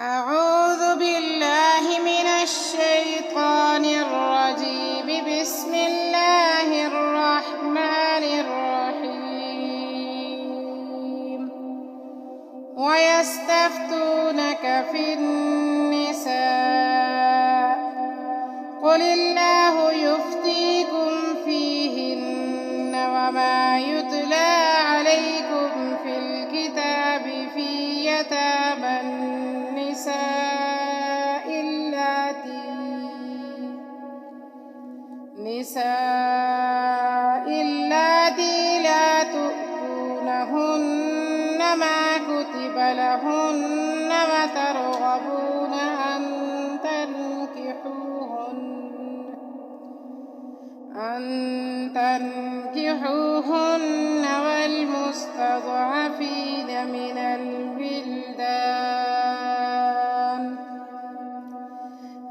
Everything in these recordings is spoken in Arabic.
أعوذ بالله من الشيطان الرجيم. بسم الله الرحمن الرحيم. ويستفتونك في النساء قل الله يفتيكم فيهن وما يتلى عليكم في الكتاب في يتامى النساء اللاتي لا تؤتونهن ما كتب لهن وترغبون أن تنكحوهن والمستضعفين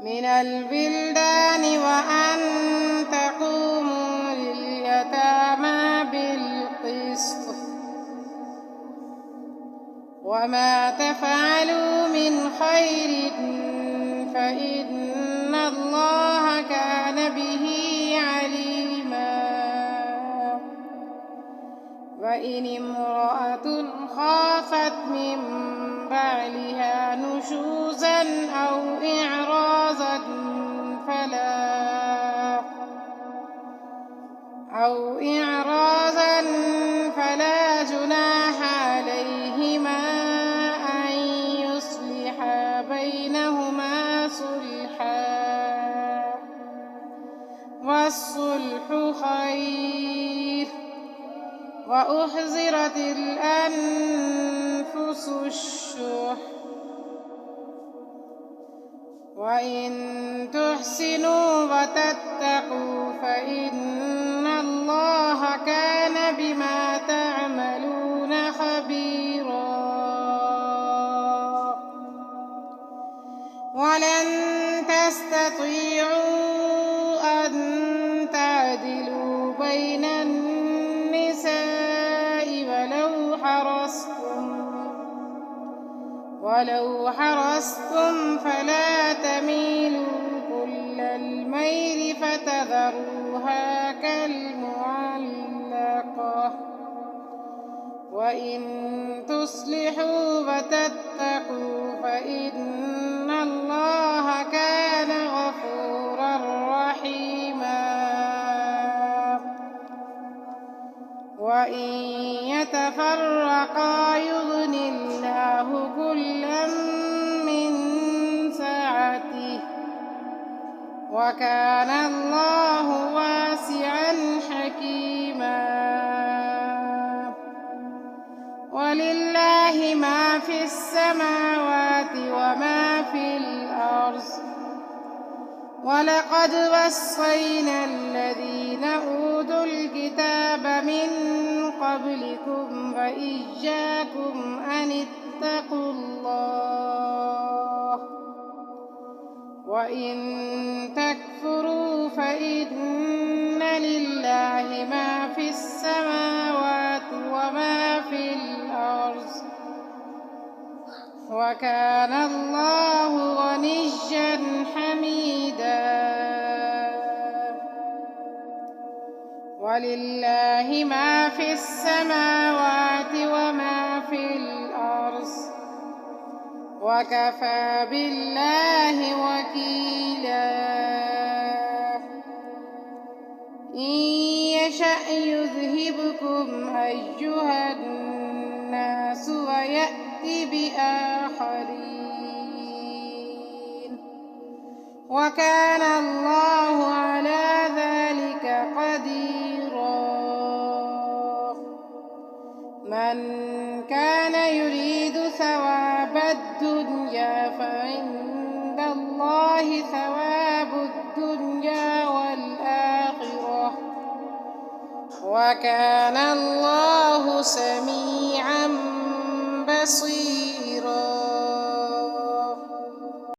من البلدان وأن تقوموا لليتامى بالقسط وما تفعلوا من خير فإن الله كان به عليما. وإن امرأة خافت من بعلها نشوزا أو إعراضا فلا جناح عليهما أن يصلحا بينهما صلحا والصلح خير. وأحضرت الأنفس الشح وإن تحسنوا وتتقوا فإن الله كان بما تعملون خبيرا. ولن تستطيعوا أن تعدلوا بين النساء ولو حرصتم فلا تميلوا كل الميل فتذروها كالمعلقة. وإن تصلحوا وتتقوا فإن الله كان غفورا رحيما. وإن يتفرقا يغن الله كلا من سعته وكان الله واسعا حكيما. ولله ما في السماوات وما في الأرض. ولقد وصينا الذين أوتوا الكتاب من قبلكم وإياكم أن اتقوا الله. وإن تكفروا فإن لله ما في السماوات وما في الأرض وكان الله غنيا حميدا. ولله ما في السماوات وما في الأرض وكفى بالله وكيلا. إن يشأ يذهبكم أيها الناس ويأتي بآخرين وكان الله على ذلك قديرا. من كان يريد ثواب الدنيا فعند الله ثواب الدنيا والآخرة وكان الله سميعا بصيرا.